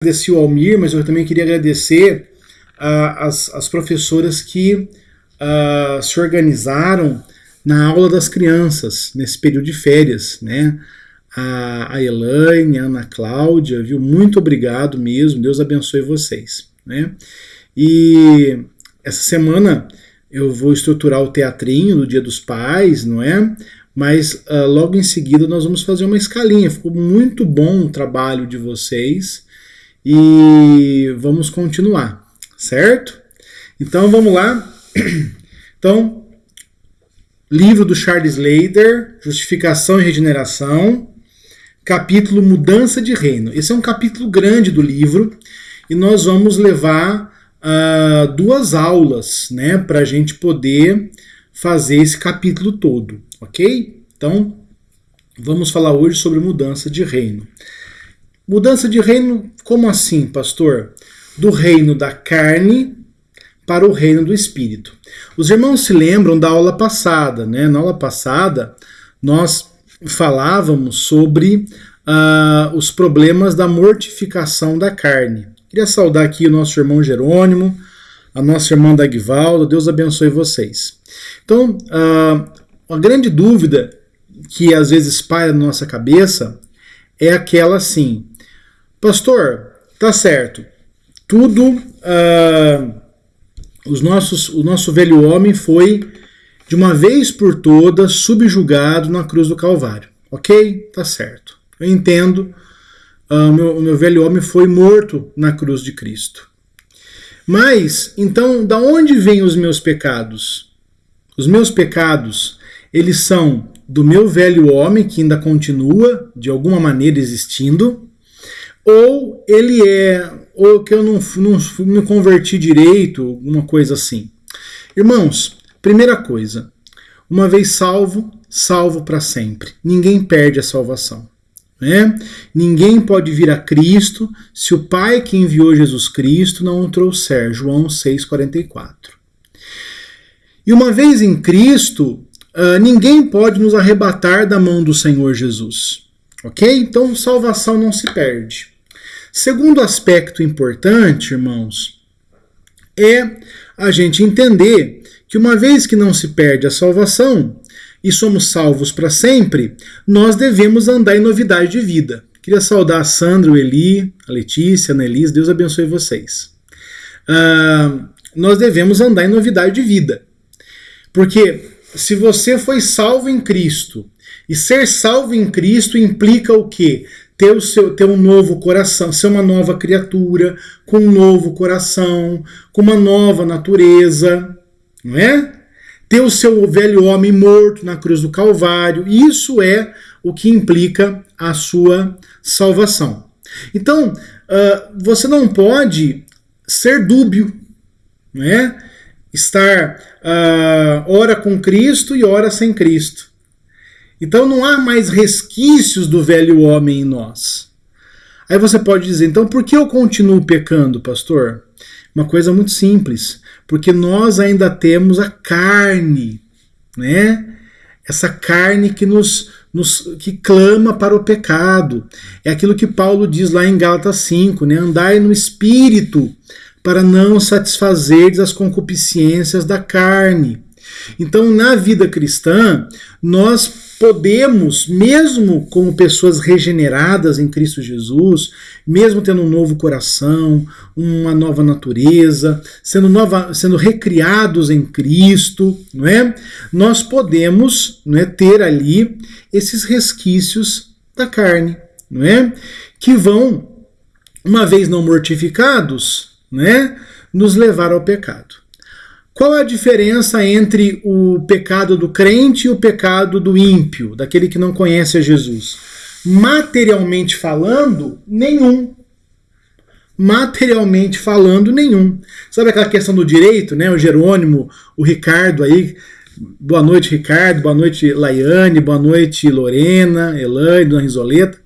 Agradeci o Almir, mas eu também queria agradecer as professoras que se organizaram na aula das crianças, nesse período de férias, né? A Elaine, a Ana Cláudia, viu? Muito obrigado mesmo, Deus abençoe vocês, né? E essa semana eu vou estruturar o teatrinho do Dia dos Pais, não é? Mas logo em seguida nós vamos fazer uma escalinha. Ficou muito bom o trabalho de vocês e vamos continuar, certo? Então vamos lá. Então, livro do Charles Slater, Justificação e Regeneração, capítulo Mudança de Reino. Esse é um capítulo grande do livro e nós vamos levar 2 aulas, né, para a gente poder fazer esse capítulo todo, ok? Então, vamos falar hoje sobre mudança de reino. Mudança de reino, como assim, pastor? Do reino da carne para o reino do espírito. Os irmãos se lembram da aula passada, né? Na aula passada, nós falávamos sobre os problemas da mortificação da carne. Queria saudar aqui o nosso irmão Jerônimo, a nossa irmã Dagvalda, Deus abençoe vocês. Então, a grande dúvida que às vezes paira na nossa cabeça é aquela assim: pastor, tá certo, tudo, o nosso velho homem foi de uma vez por todas subjugado na cruz do Calvário, ok? Tá certo, eu entendo, o meu velho homem foi morto na cruz de Cristo. Mas, então, da onde vêm os meus pecados? Os meus pecados, eles são do meu velho homem, que ainda continua, de alguma maneira, existindo, ou ele ou que eu não me converti direito, alguma coisa assim. Irmãos, primeira coisa, uma vez salvo, salvo para sempre. Ninguém perde a salvação. Né? Ninguém pode vir a Cristo se o Pai que enviou Jesus Cristo não o trouxer. João 6,44. E uma vez em Cristo, ninguém pode nos arrebatar da mão do Senhor Jesus. Ok? Então, salvação não se perde. Segundo aspecto importante, irmãos, é a gente entender que uma vez que não se perde a salvação e somos salvos para sempre, nós devemos andar em novidade de vida. Queria saudar a Sandra, o Eli, a Letícia, a Annelise, Deus abençoe vocês. Nós devemos andar em novidade de vida. Porque se você foi salvo em Cristo, e ser salvo em Cristo implica o quê? Ter um novo coração, ser uma nova criatura, com um novo coração, com uma nova natureza, não é? Ter o seu velho homem morto na cruz do Calvário, isso é o que implica a sua salvação. Então, você não pode ser dúbio, não é? Estar ora com Cristo e ora sem Cristo. Então não há mais resquícios do velho homem em nós. Aí você pode dizer, então por que eu continuo pecando, pastor? Uma coisa muito simples, porque nós ainda temos a carne, né? Essa carne que que clama para o pecado. É aquilo que Paulo diz lá em Gálatas 5, né? Andai no espírito para não satisfazeres as concupiscências da carne. Então, na vida cristã, nós podemos, mesmo como pessoas regeneradas em Cristo Jesus, mesmo tendo um novo coração, uma nova natureza, sendo recriados em Cristo, não é? Nós podemos, não é, ter ali esses resquícios da carne, não é? Que vão, uma vez não mortificados, né, nos levar ao pecado. Qual é a diferença entre o pecado do crente e o pecado do ímpio, daquele que não conhece a Jesus? Materialmente falando, nenhum. Materialmente falando, nenhum. Sabe aquela questão do direito, né? O Jerônimo, o Ricardo aí. Boa noite, Ricardo. Boa noite, Laiane. Boa noite, Lorena, Elaine, Dona Risoleta.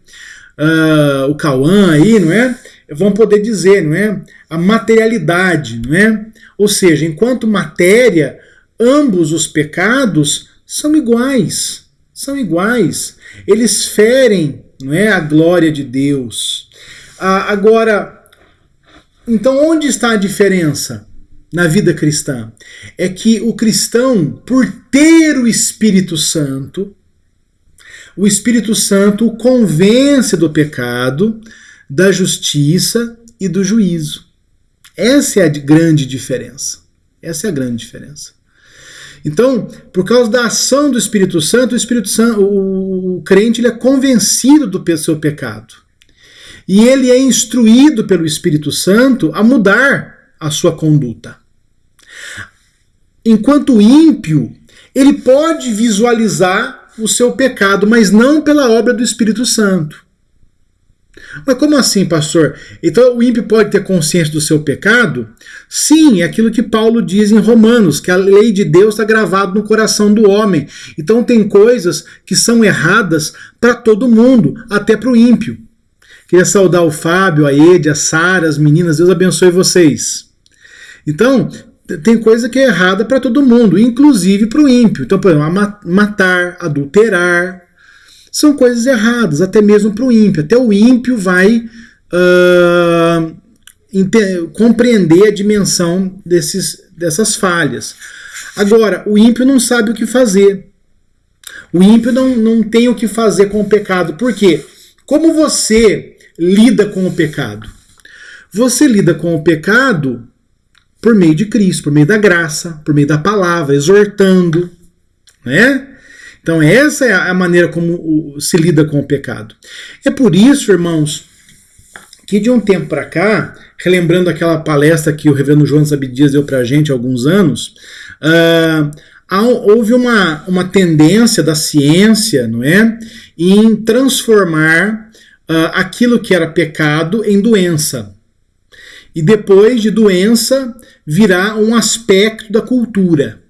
O Cauã aí, não é? Vão poder dizer, não é? A materialidade, não é? Ou seja, enquanto matéria, ambos os pecados são iguais. São iguais. Eles ferem, não é, a glória de Deus. Agora, Então, onde está a diferença na vida cristã? É que o cristão, por ter o Espírito Santo o convence do pecado, da justiça e do juízo. Essa é a grande diferença. Essa é a grande diferença. Então, por causa da ação do Espírito Santo, o crente ele é convencido do seu pecado. E ele é instruído pelo Espírito Santo a mudar a sua conduta. Enquanto o ímpio, ele pode visualizar o seu pecado, mas não pela obra do Espírito Santo. Mas como assim, pastor? Então o ímpio pode ter consciência do seu pecado? Sim, é aquilo que Paulo diz em Romanos, que a lei de Deus está gravada no coração do homem. Então tem coisas que são erradas para todo mundo, até para o ímpio. Queria saudar o Fábio, a Ede, a Sara, as meninas, Deus abençoe vocês. Então, tem coisa que é errada para todo mundo, inclusive para o ímpio. Então, por exemplo, matar, adulterar, são coisas erradas, até mesmo para o ímpio. Até o ímpio vai compreender a dimensão dessas falhas. Agora, o ímpio não sabe o que fazer. O ímpio não tem o que fazer com o pecado. Por quê? Como você lida com o pecado? Você lida com o pecado por meio de Cristo, por meio da graça, por meio da palavra, exortando, né? Então essa é a maneira como se lida com o pecado. É por isso, irmãos, que de um tempo para cá, relembrando aquela palestra que o reverendo João Abdias deu para a gente há alguns anos, houve uma tendência da ciência, não é, em transformar aquilo que era pecado em doença. E depois de doença, virar um aspecto da cultura.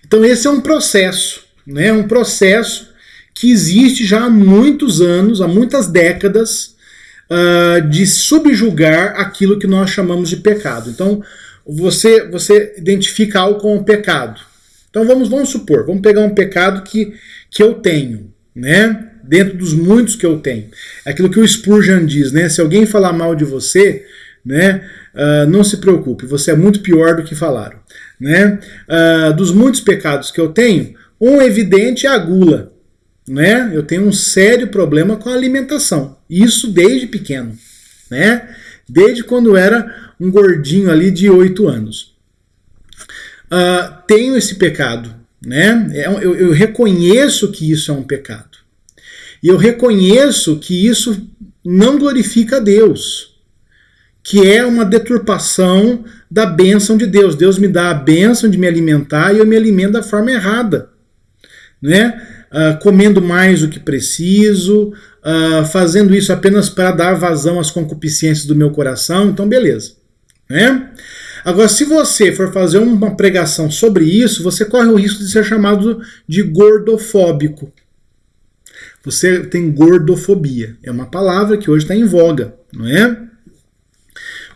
Então esse é um processo, né? Um processo que existe já há muitos anos, há muitas décadas, de subjugar aquilo que nós chamamos de pecado. Então você identifica algo como pecado. Então vamos supor, vamos pegar um pecado que eu tenho, né? Dentro dos muitos que eu tenho. Aquilo que o Spurgeon diz, né? Se alguém falar mal de você, né? Não se preocupe, você é muito pior do que falaram, né? Dos muitos pecados que eu tenho, um evidente é a gula, né? Eu tenho um sério problema com a alimentação, isso desde pequeno, né? Desde quando eu era um gordinho ali de 8 anos. Tenho esse pecado, né? Eu reconheço que isso é um pecado. E eu reconheço que isso não glorifica a Deus, que é uma deturpação da bênção de Deus. Deus me dá a bênção de me alimentar e eu me alimento da forma errada, né? Comendo mais do que preciso, fazendo isso apenas para dar vazão às concupiscências do meu coração, então beleza, né? Agora, se você for fazer uma pregação sobre isso, você corre o risco de ser chamado de gordofóbico. Você tem gordofobia. É uma palavra que hoje está em voga, não é?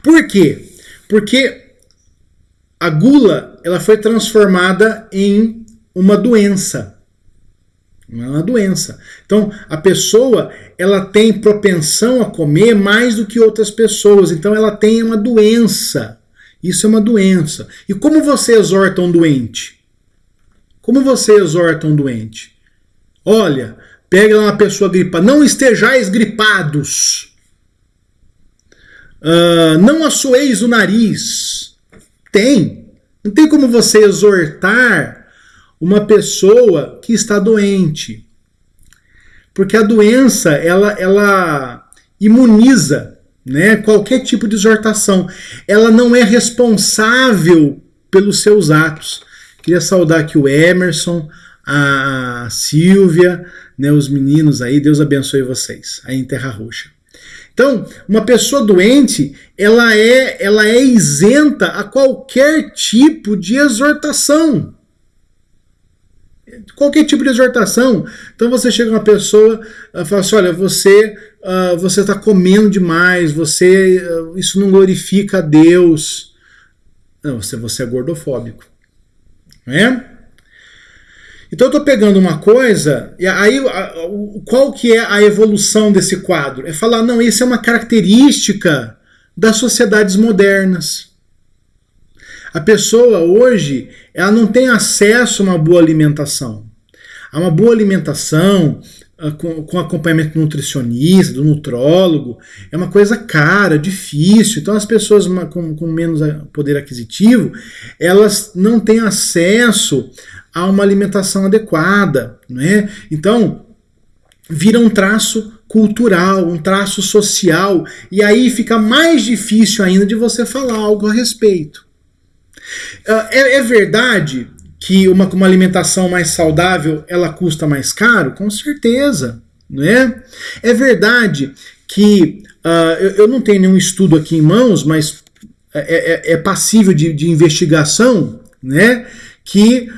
Por quê? Porque a gula ela foi transformada em uma doença. Uma doença. Então, a pessoa ela tem propensão a comer mais do que outras pessoas. Então, ela tem uma doença. Isso é uma doença. E como você exorta um doente? Como você exorta um doente? Olha, pega uma pessoa gripada. Não estejais gripados. Não assoeis o nariz. Não tem como você exortar uma pessoa que está doente. Porque a doença, ela imuniza, né, qualquer tipo de exortação. Ela não é responsável pelos seus atos. Queria saudar aqui o Emerson, a Silvia, né, os meninos aí, Deus abençoe vocês, aí em Terra Roxa. Então, uma pessoa doente, ela é isenta a qualquer tipo de exortação. Qualquer tipo de exortação. Então você chega uma pessoa e fala assim, olha, você está comendo demais, isso não glorifica a Deus. Não, você é gordofóbico. Não é? Então eu estou pegando uma coisa, e aí qual que é a evolução desse quadro? É falar, não, isso é uma característica das sociedades modernas. A pessoa hoje, ela não tem acesso a uma boa alimentação. A uma boa alimentação, com acompanhamento nutricionista, do nutrólogo, é uma coisa cara, difícil. Então as pessoas com menos poder aquisitivo, elas não têm acesso a uma alimentação adequada, né? Então vira um traço cultural, um traço social, e aí fica mais difícil ainda de você falar algo a respeito. É verdade que uma alimentação mais saudável ela custa mais caro? Com certeza, né? É verdade que eu não tenho nenhum estudo aqui em mãos, mas é passível de investigação, né? Que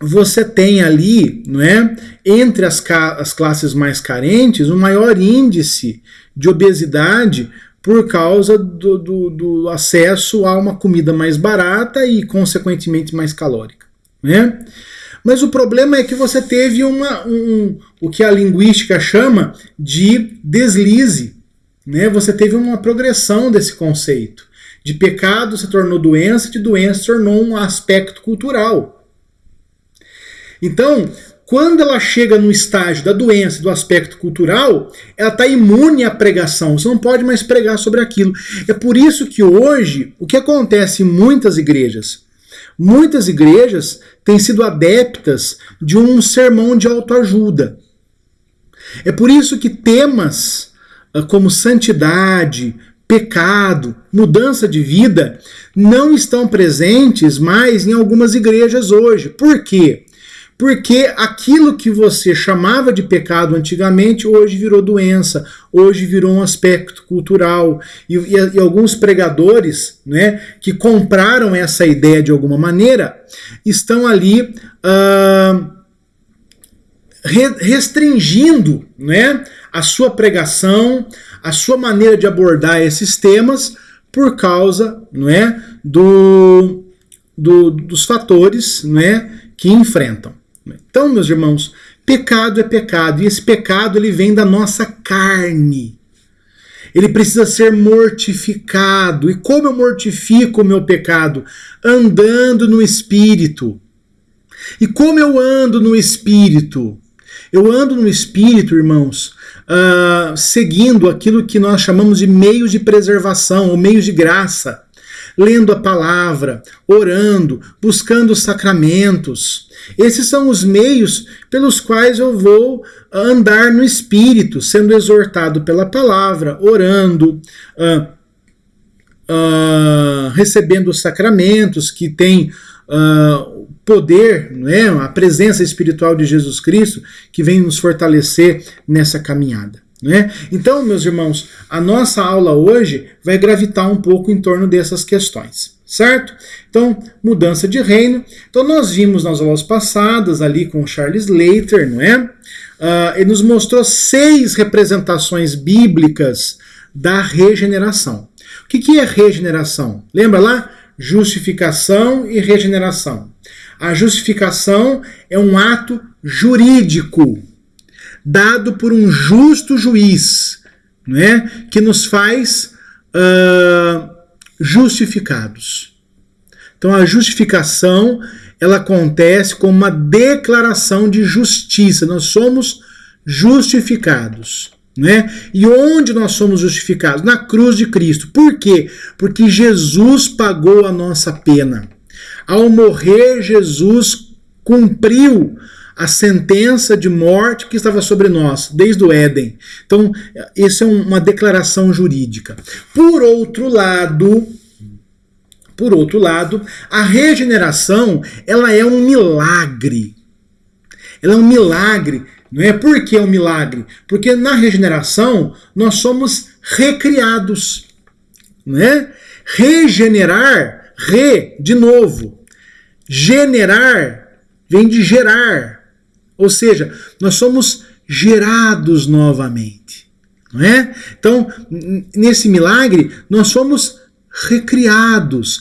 você tem ali, não é, entre as classes mais carentes, um maior índice de obesidade por causa do acesso a uma comida mais barata e, consequentemente, mais calórica, né? Mas o problema é que você teve o que a linguística chama de deslize, né? Você teve uma progressão desse conceito. De pecado se tornou doença, de doença se tornou um aspecto cultural. Então, quando ela chega no estágio da doença, do aspecto cultural, ela está imune à pregação. Você não pode mais pregar sobre aquilo. É por isso que hoje, o que acontece em muitas igrejas? Muitas igrejas têm sido adeptas de um sermão de autoajuda. É por isso que temas como santidade, pecado, mudança de vida, não estão presentes mais em algumas igrejas hoje. Por quê? Porque aquilo que você chamava de pecado antigamente, hoje virou doença, hoje virou um aspecto cultural. E alguns pregadores, né, que compraram essa ideia de alguma maneira, estão ali restringindo, né, a sua pregação, a sua maneira de abordar esses temas por causa, não é, dos fatores, não é, que enfrentam. Então, meus irmãos, pecado é pecado, e esse pecado ele vem da nossa carne. Ele precisa ser mortificado. E como eu mortifico o meu pecado? Andando no Espírito. E como eu ando no Espírito? Eu ando no Espírito, irmãos, seguindo aquilo que nós chamamos de meios de preservação, ou meios de graça. Lendo a palavra, orando, buscando os sacramentos. Esses são os meios pelos quais eu vou andar no Espírito, sendo exortado pela palavra, orando, recebendo os sacramentos que têm poder, não é? A presença espiritual de Jesus Cristo que vem nos fortalecer nessa caminhada. Né? Então, meus irmãos, a nossa aula hoje vai gravitar um pouco em torno dessas questões, certo? Então, mudança de reino. Então, nós vimos nas aulas passadas ali com o Charles Slater, não é? Ele nos mostrou 6 representações bíblicas da regeneração. O que é regeneração? Lembra lá? Justificação e regeneração. A justificação é um ato jurídico dado por um justo juiz, né, que nos faz justificados. Então a justificação ela acontece como uma declaração de justiça. Nós somos justificados. Né? E onde nós somos justificados? Na cruz de Cristo. Por quê? Porque Jesus pagou a nossa pena. Ao morrer, Jesus cumpriu a sentença de morte que estava sobre nós, desde o Éden. Então, isso é uma declaração jurídica. Por outro lado, a regeneração, ela é um milagre. Ela é um milagre. Não é? Por que é um milagre? Porque na regeneração, nós somos recriados. Não é? Regenerar, de novo. Generar, vem de gerar. Ou seja, nós somos gerados novamente. Não é? Então, nesse milagre, nós somos recriados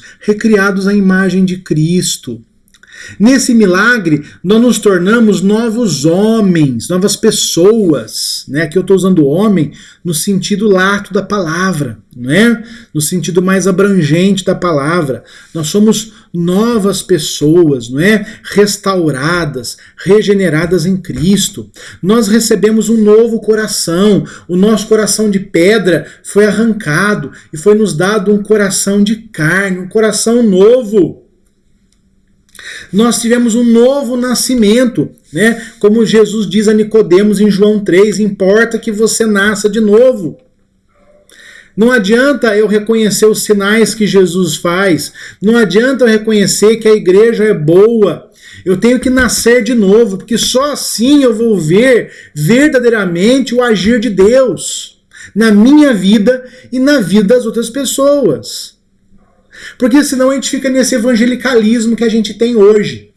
à imagem de Cristo. Nesse milagre, nós nos tornamos novos homens, novas pessoas, né? Aqui eu estou usando homem no sentido lato da palavra, né? No sentido mais abrangente da palavra. Nós somos novas pessoas, não é? Restauradas, regeneradas em Cristo. Nós recebemos um novo coração. O nosso coração de pedra foi arrancado e foi nos dado um coração de carne, um coração novo. Nós tivemos um novo nascimento, né? Como Jesus diz a Nicodemos em João 3, importa que você nasça de novo. Não adianta eu reconhecer os sinais que Jesus faz, não adianta eu reconhecer que a igreja é boa, eu tenho que nascer de novo, porque só assim eu vou ver verdadeiramente o agir de Deus na minha vida e na vida das outras pessoas. Porque senão a gente fica nesse evangelicalismo que a gente tem hoje.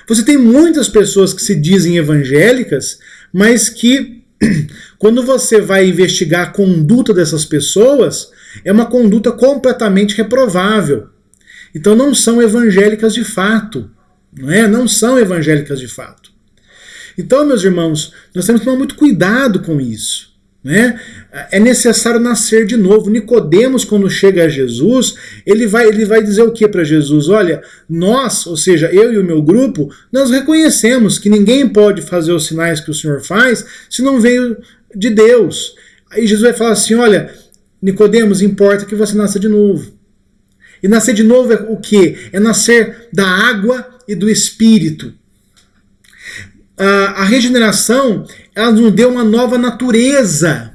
Você tem muitas pessoas que se dizem evangélicas, mas que quando você vai investigar a conduta dessas pessoas, é uma conduta completamente reprovável. Então não são evangélicas de fato. Não são evangélicas de fato. Então, meus irmãos, nós temos que tomar muito cuidado com isso. É necessário nascer de novo. Nicodemos, quando chega a Jesus, ele vai dizer o que para Jesus? Olha, nós, ou seja, eu e o meu grupo, nós reconhecemos que ninguém pode fazer os sinais que o Senhor faz se não veio de Deus. Aí Jesus vai falar assim, olha, Nicodemos, importa que você nasça de novo. E nascer de novo é o quê? É nascer da água e do Espírito. A regeneração, ela nos deu uma nova natureza.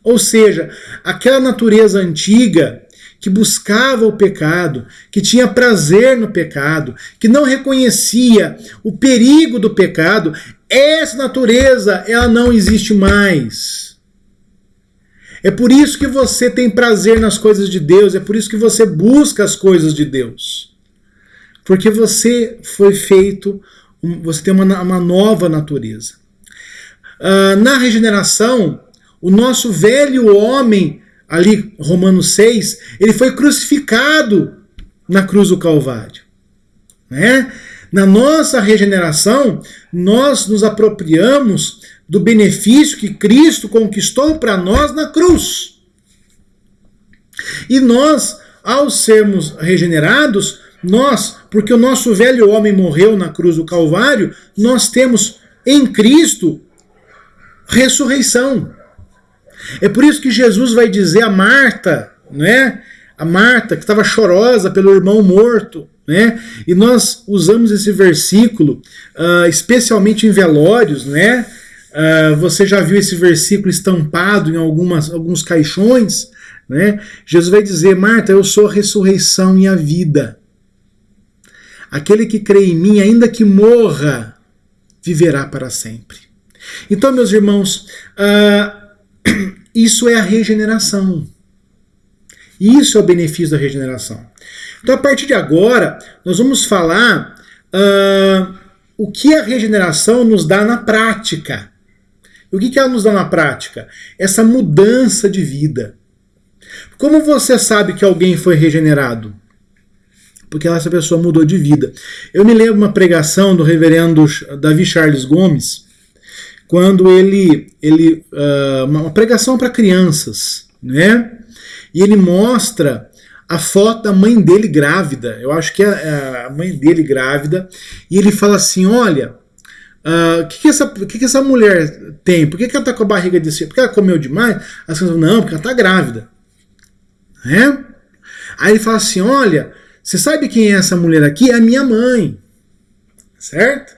Ou seja, aquela natureza antiga que buscava o pecado, que tinha prazer no pecado, que não reconhecia o perigo do pecado, essa natureza, ela não existe mais. É por isso que você tem prazer nas coisas de Deus, é por isso que você busca as coisas de Deus. Porque você foi feito, você tem uma nova natureza. Na regeneração, o nosso velho homem, ali, Romanos 6, ele foi crucificado na cruz do Calvário. Na nossa regeneração, nós nos apropriamos do benefício que Cristo conquistou para nós na cruz. E nós, ao sermos regenerados, porque o nosso velho homem morreu na cruz do Calvário, nós temos em Cristo ressurreição. É por isso que Jesus vai dizer a Marta, a Marta que estava chorosa pelo irmão morto, e nós usamos esse versículo especialmente em velórios, você já viu esse versículo estampado em alguns caixões, Jesus vai dizer, Marta, eu sou a ressurreição e a vida. Aquele que crê em mim, ainda que morra, viverá para sempre. Então, meus irmãos, isso é a regeneração. Isso é o benefício da regeneração. Então, a partir de agora, nós vamos falar o que a regeneração nos dá na prática. O que ela nos dá na prática? Essa mudança de vida. Como você sabe que alguém foi regenerado? Porque essa pessoa mudou de vida. Eu me lembro uma pregação do reverendo Davi Charles Gomes, quando uma pregação para crianças, e ele mostra a foto da mãe dele grávida, eu acho que é a mãe dele grávida, e ele fala assim, olha, o que essa mulher tem? Por que ela está com a barriga desse? Porque ela comeu demais? As crianças falam, não, porque ela está grávida. Aí ele fala assim, olha, você sabe quem é essa mulher aqui? É a minha mãe. Certo?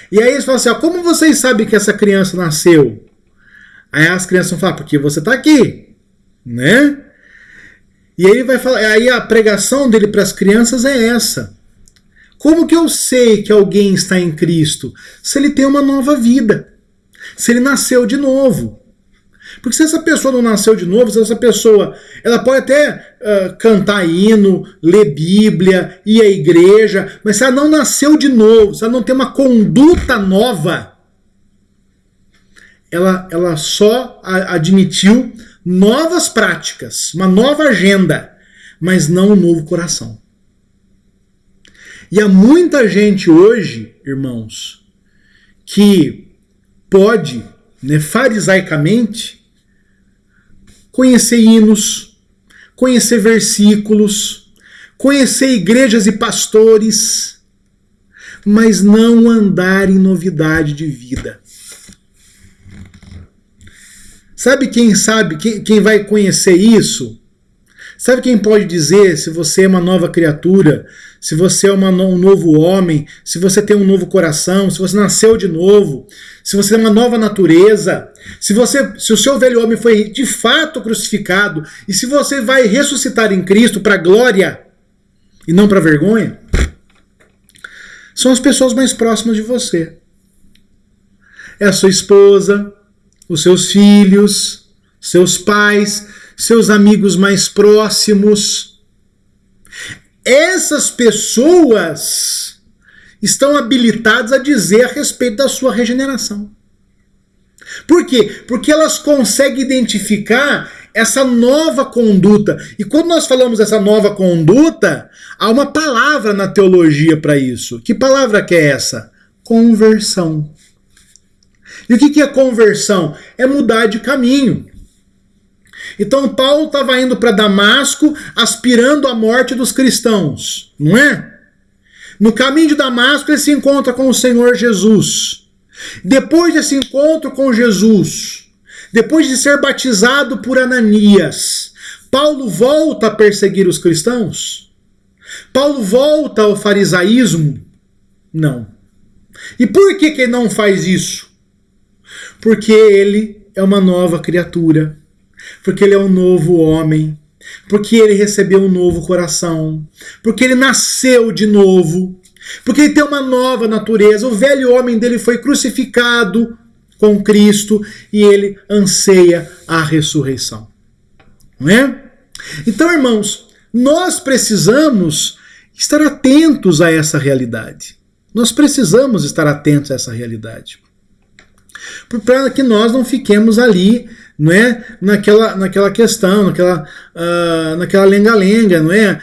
E aí eles falam assim, como vocês sabem que essa criança nasceu? Aí as crianças vão falar, porque você está aqui. E aí ele vai falar, aí a pregação dele para as crianças é essa. Como que eu sei que alguém está em Cristo? Se ele tem uma nova vida. Se ele nasceu de novo. Porque se essa pessoa não nasceu de novo, se essa pessoa, ela pode até cantar hino, ler Bíblia, ir à igreja, mas se ela não nasceu de novo, se ela não tem uma conduta nova, ela só admitiu novas práticas, uma nova agenda, mas não um novo coração. E há muita gente hoje, irmãos, que pode, né, farisaicamente, conhecer hinos, conhecer versículos, conhecer igrejas e pastores, mas não andar em novidade de vida. Sabe quem vai conhecer isso? Sabe quem pode dizer se você é uma nova criatura, se você é um novo homem, se você tem um novo coração, se você nasceu de novo, se você é uma nova natureza, se o seu velho homem foi de fato crucificado e se você vai ressuscitar em Cristo para glória e não para vergonha? São as pessoas mais próximas de você. É a sua esposa, os seus filhos, seus pais, seus amigos mais próximos. Essas pessoas estão habilitadas a dizer a respeito da sua regeneração. Por quê? Porque elas conseguem identificar essa nova conduta. E quando nós falamos dessa nova conduta, há uma palavra na teologia para isso. Que palavra que é essa? Conversão. E o que é conversão? É mudar de caminho. Então Paulo estava indo para Damasco aspirando à morte dos cristãos, não é? No caminho de Damasco ele se encontra com o Senhor Jesus. Depois desse encontro com Jesus, depois de ser batizado por Ananias, Paulo volta a perseguir os cristãos? Paulo volta ao farisaísmo? Não. E por que ele não faz isso? Porque ele é uma nova criatura, porque ele é um novo homem, porque ele recebeu um novo coração, porque ele nasceu de novo, porque ele tem uma nova natureza. O velho homem dele foi crucificado com Cristo e ele anseia a ressurreição. Não é? Então, irmãos, nós precisamos estar atentos a essa realidade. Nós precisamos estar atentos a essa realidade. Para que nós não fiquemos ali, não é, naquela questão, naquela lenga-lenga, não é?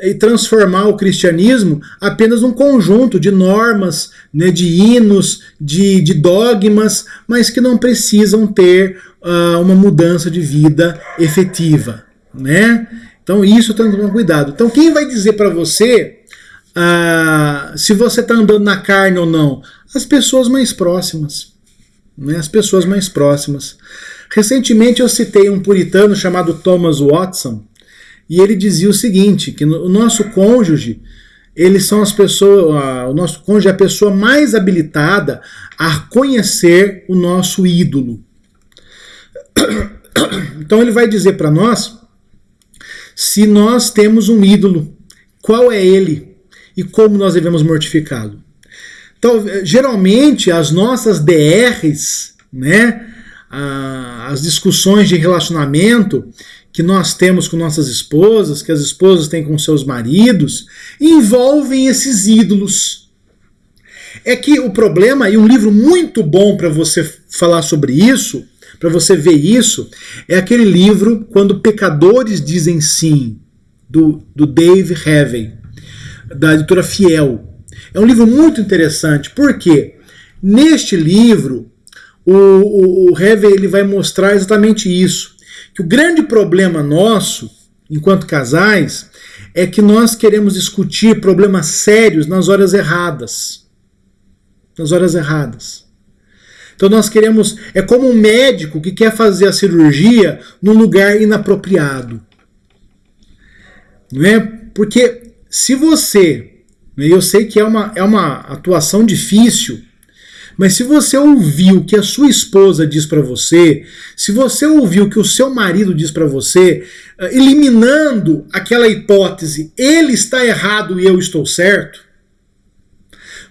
E transformar o cristianismo apenas num conjunto de normas, né, de hinos, de dogmas, mas que não precisam ter uma mudança de vida efetiva, né? Então isso tem que tomar cuidado. Então quem vai dizer para você se você está andando na carne ou não? As pessoas mais próximas. Né, as pessoas mais próximas. Recentemente eu citei um puritano chamado Thomas Watson, e ele dizia o seguinte, que o nosso cônjuge, o nosso cônjuge é a pessoa mais habilitada a conhecer o nosso ídolo. Então ele vai dizer para nós se nós temos um ídolo, qual é ele e como nós devemos mortificá-lo. Então, geralmente, as nossas DRs, né, as discussões de relacionamento que nós temos com nossas esposas, que as esposas têm com seus maridos, envolvem esses ídolos. É que o problema, e um livro muito bom para você falar sobre isso, para você ver isso, é aquele livro Quando Pecadores Dizem Sim, do Dave Harvey, da editora Fiel. É um livro muito interessante, porque neste livro o Harvey ele vai mostrar exatamente isso, que o grande problema nosso, enquanto casais, é que nós queremos discutir problemas sérios nas horas erradas. Nas horas erradas. Então nós queremos, é como um médico que quer fazer a cirurgia num lugar inapropriado. Não é? Porque se você, eu sei que é uma atuação difícil, mas se você ouvir o que a sua esposa diz para você, se você ouvir o que o seu marido diz para você, eliminando aquela hipótese, ele está errado e eu estou certo,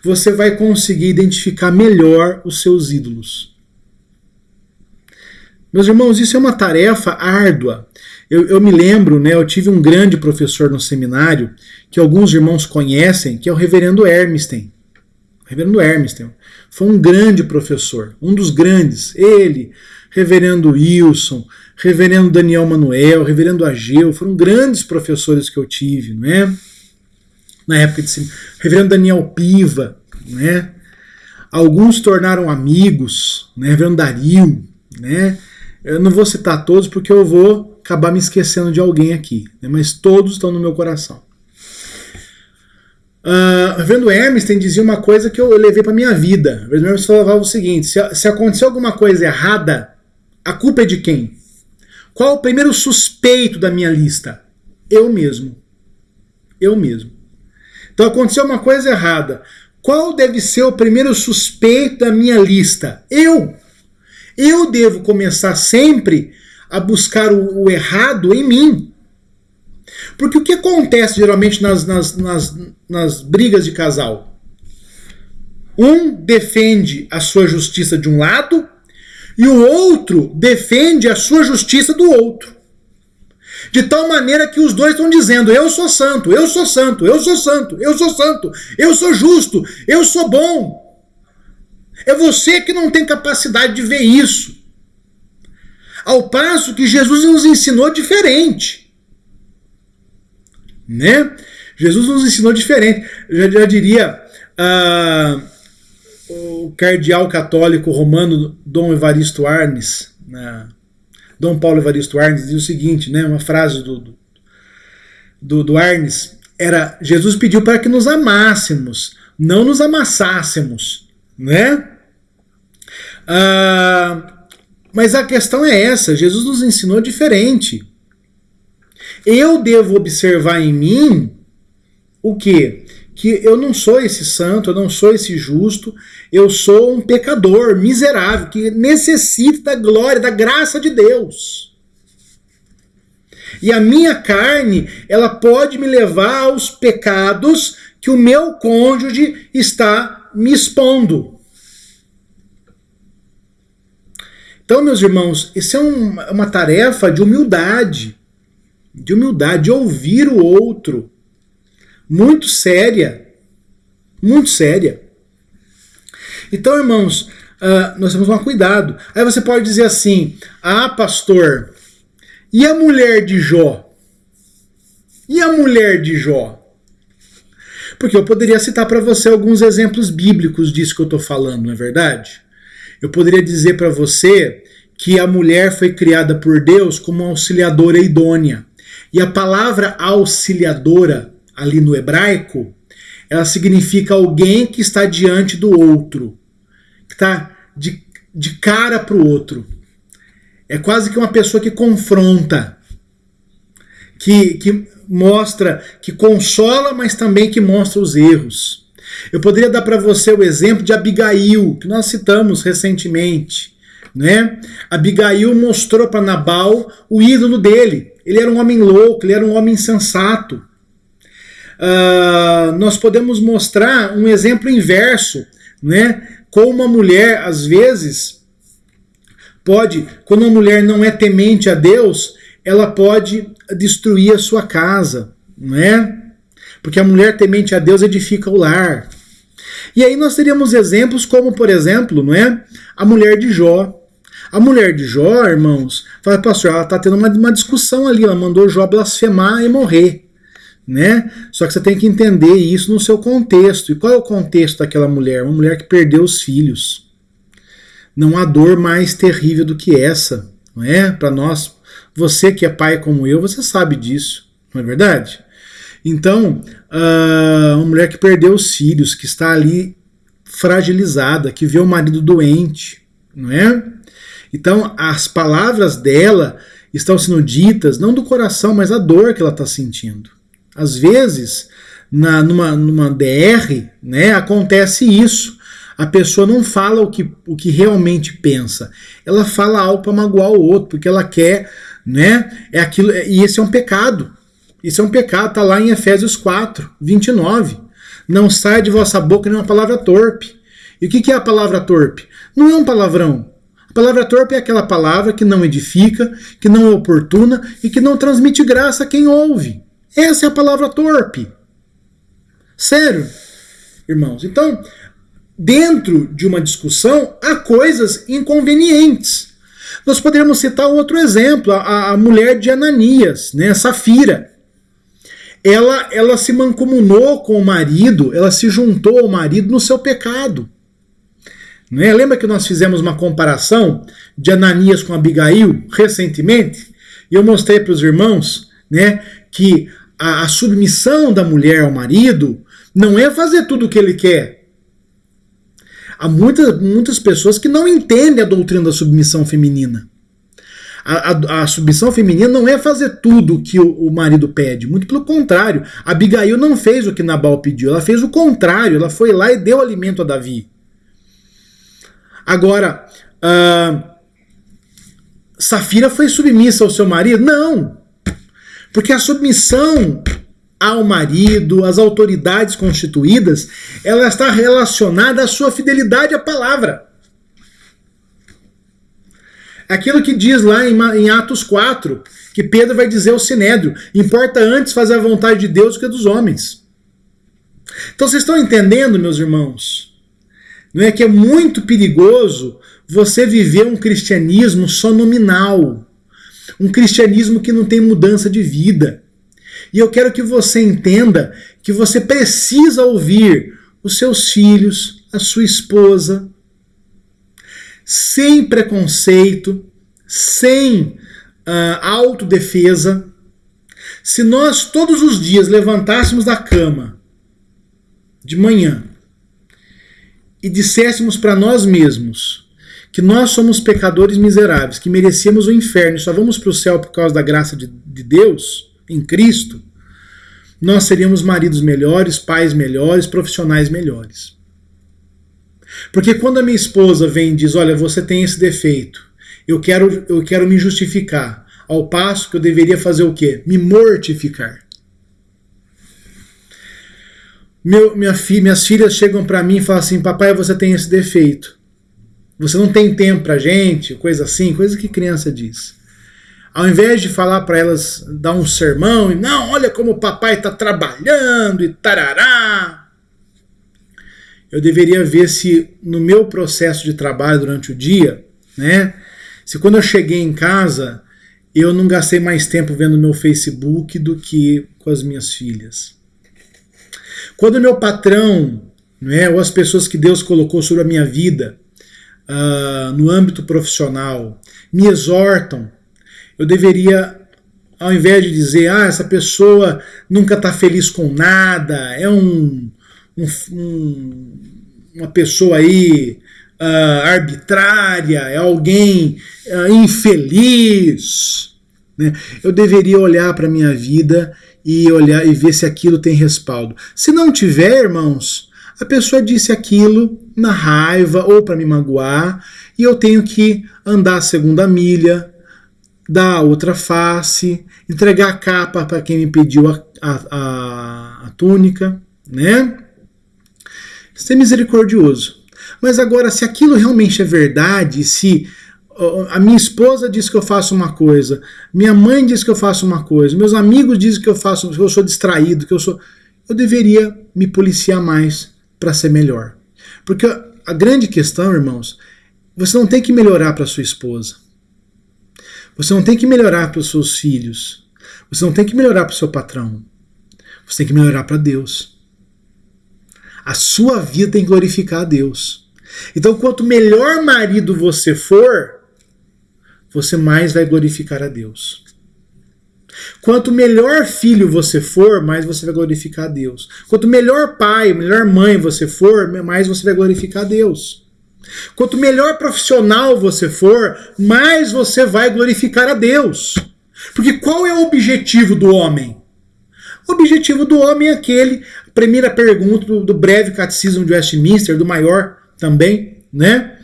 você vai conseguir identificar melhor os seus ídolos. Meus irmãos, isso é uma tarefa árdua. Eu me lembro, né, eu tive um grande professor no seminário, que alguns irmãos conhecem, que é o reverendo Hermsten. O reverendo Hermsten foi um grande professor, um dos grandes. Ele, reverendo Wilson, reverendo Daniel Manuel, reverendo Ageu, foram grandes professores que eu tive, não é? na época de reverendo Daniel Piva, né? Alguns tornaram amigos, né? Reverendo Dario, né? Eu não vou citar todos porque eu vou acabar me esquecendo de alguém aqui, né? Mas todos estão no meu coração. Reverendo Hermes dizia uma coisa que eu levei para minha vida. O Reverendo Hermes falava o seguinte: se acontecer alguma coisa errada, a culpa é de quem? Qual o primeiro suspeito da minha lista? Eu mesmo. Eu mesmo. Então aconteceu uma coisa errada. Qual deve ser o primeiro suspeito da minha lista? Eu. Eu devo começar sempre a buscar o errado em mim. Porque o que acontece geralmente nas brigas de casal? Um defende a sua justiça de um lado e o outro defende a sua justiça do outro. De tal maneira que os dois estão dizendo: eu sou santo, eu sou santo, eu sou santo, eu sou santo, eu sou justo, eu sou bom. É você que não tem capacidade de ver isso. Ao passo que Jesus nos ensinou diferente. Né? Jesus nos ensinou diferente. Já diria o cardeal católico romano Dom Evaristo Arnes, Dom Paulo Evaristo Arnes, diz o seguinte, né, uma frase do Arnes, era: Jesus pediu para que nos amássemos, não nos amassássemos, né? Mas a questão é essa: Jesus nos ensinou diferente. Eu devo observar em mim o quê? Que eu não sou esse santo, eu não sou esse justo, eu sou um pecador miserável que necessita da glória, da graça de Deus. E a minha carne, ela pode me levar aos pecados que o meu cônjuge está me expondo. Então, meus irmãos, isso é uma tarefa de humildade, de ouvir o outro, muito séria, muito séria. Então, irmãos, nós temos que tomar cuidado. Aí você pode dizer assim: pastor, e a mulher de Jó? E a mulher de Jó? Porque eu poderia citar para você alguns exemplos bíblicos disso que eu estou falando, não é verdade? Eu poderia dizer para você que a mulher foi criada por Deus como uma auxiliadora idônea. E a palavra auxiliadora, ali no hebraico, ela significa alguém que está diante do outro, que está de cara para o outro. É quase que uma pessoa que confronta, que mostra, que consola, mas também que mostra os erros. Eu poderia dar para você o exemplo de Abigail, que nós citamos recentemente, né? Abigail mostrou para Nabal o ídolo dele. Ele era um homem louco, ele era um homem insensato. Nós podemos mostrar um exemplo inverso, né? Como uma mulher, às vezes, quando uma mulher não é temente a Deus, ela pode destruir a sua casa, né? Porque a mulher temente a Deus edifica o lar. E aí nós teríamos exemplos como, por exemplo, não é? A mulher de Jó. A mulher de Jó, irmãos, fala: pastor, ela está tendo uma discussão ali, ela mandou Jó blasfemar e morrer, né? Só que você tem que entender isso no seu contexto. E qual é o contexto daquela mulher? Uma mulher que perdeu os filhos. Não há dor mais terrível do que essa, não é? Para nós, você que é pai como eu, você sabe disso, não é verdade? Então, uma mulher que perdeu os filhos, que está ali fragilizada, que vê o marido doente, não é? Então, as palavras dela estão sendo ditas, não do coração, mas a dor que ela está sentindo. Às vezes, numa DR, né, acontece isso. A pessoa não fala o que realmente pensa. Ela fala algo para magoar o outro, porque ela quer, né? É aquilo, e esse é um pecado. Isso é um pecado, está lá em Efésios 4, 29. Não sai de vossa boca nenhuma palavra torpe. E o que é a palavra torpe? Não é um palavrão. A palavra torpe é aquela palavra que não edifica, que não é oportuna e que não transmite graça a quem ouve. Essa é a palavra torpe. Sério, irmãos. Então, dentro de uma discussão, há coisas inconvenientes. Nós poderíamos citar outro exemplo, a mulher de Ananias, né, Safira. ela se mancomunou com o marido, ela se juntou ao marido no seu pecado. Não é? Lembra que nós fizemos uma comparação de Ananias com Abigail recentemente? E eu mostrei para os irmãos, né, que a submissão da mulher ao marido não é fazer tudo o que ele quer. Há muitas pessoas que não entendem a doutrina da submissão feminina. A submissão feminina não é fazer tudo o que o marido pede. Muito pelo contrário. Abigail não fez o que Nabal pediu. Ela fez o contrário. Ela foi lá e deu alimento a Davi. Agora, Safira foi submissa ao seu marido? Não. Porque a submissão ao marido, às autoridades constituídas, ela está relacionada à sua fidelidade à palavra. Aquilo que diz lá em Atos 4, que Pedro vai dizer ao Sinédrio: importa antes fazer a vontade de Deus do que a dos homens. Então vocês estão entendendo, meus irmãos? Não é que é muito perigoso você viver um cristianismo só nominal, um cristianismo que não tem mudança de vida. E eu quero que você entenda que você precisa ouvir os seus filhos, a sua esposa, sem preconceito, sem autodefesa. Se nós todos os dias levantássemos da cama de manhã e disséssemos para nós mesmos que nós somos pecadores miseráveis, que merecemos o inferno e só vamos para o céu por causa da graça de Deus em Cristo, nós seríamos maridos melhores, pais melhores, profissionais melhores. Porque quando a minha esposa vem e diz: olha, você tem esse defeito, eu quero me justificar, ao passo que eu deveria fazer o quê? Me mortificar. Minhas filhas chegam para mim e falam assim: papai, você tem esse defeito, você não tem tempo pra gente, coisa assim, coisa que criança diz. Ao invés de falar para elas, dar um sermão, e não, olha como o papai está trabalhando e tarará, eu deveria ver se no meu processo de trabalho durante o dia, né, se quando eu cheguei em casa, eu não gastei mais tempo vendo meu Facebook do que com as minhas filhas. Quando o meu patrão, né, ou as pessoas que Deus colocou sobre a minha vida, no âmbito profissional, me exortam, eu deveria, ao invés de dizer: essa pessoa nunca está feliz com nada, é uma pessoa aí arbitrária, é alguém infeliz, né? Eu deveria olhar para a minha vida e olhar e ver se aquilo tem respaldo. Se não tiver, irmãos, a pessoa disse aquilo na raiva ou para me magoar, e eu tenho que andar a segunda milha, dar a outra face, entregar a capa para quem me pediu a túnica, né? Ser misericordioso. Mas agora, se aquilo realmente é verdade, se a minha esposa diz que eu faço uma coisa, minha mãe diz que eu faço uma coisa, meus amigos dizem que eu sou distraído, eu deveria me policiar mais para ser melhor. Porque a grande questão, irmãos, você não tem que melhorar para sua esposa. Você não tem que melhorar para os seus filhos. Você não tem que melhorar para o seu patrão. Você tem que melhorar para Deus. A sua vida tem que glorificar a Deus. Então, quanto melhor marido você for, você mais vai glorificar a Deus. Quanto melhor filho você for, mais você vai glorificar a Deus. Quanto melhor pai, melhor mãe você for, mais você vai glorificar a Deus. Quanto melhor profissional você for, mais você vai glorificar a Deus. Porque qual é o objetivo do homem? O objetivo do homem é aquele, a primeira pergunta do breve catecismo de Westminster, do maior também, né?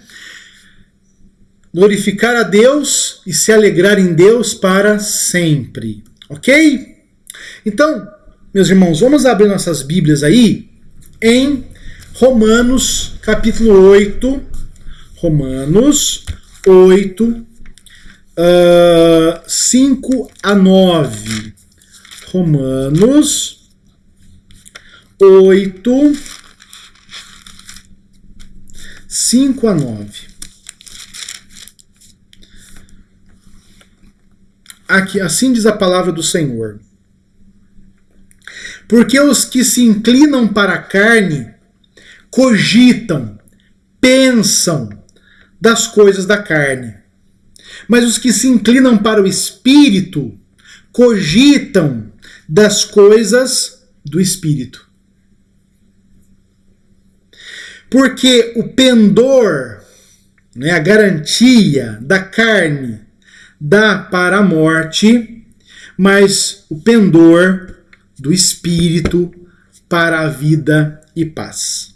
Glorificar a Deus e se alegrar em Deus para sempre. Ok? Então, meus irmãos, vamos abrir nossas Bíblias aí em Romanos capítulo 8. Romanos 8, 5 a 9. Romanos 8, 5 a 9. Aqui, assim diz a palavra do Senhor. Porque os que se inclinam para a carne cogitam, pensam das coisas da carne. Mas os que se inclinam para o Espírito cogitam das coisas do Espírito. Porque o pendor, né, a garantia da carne, dá para a morte, mas o pendor do Espírito para a vida e paz.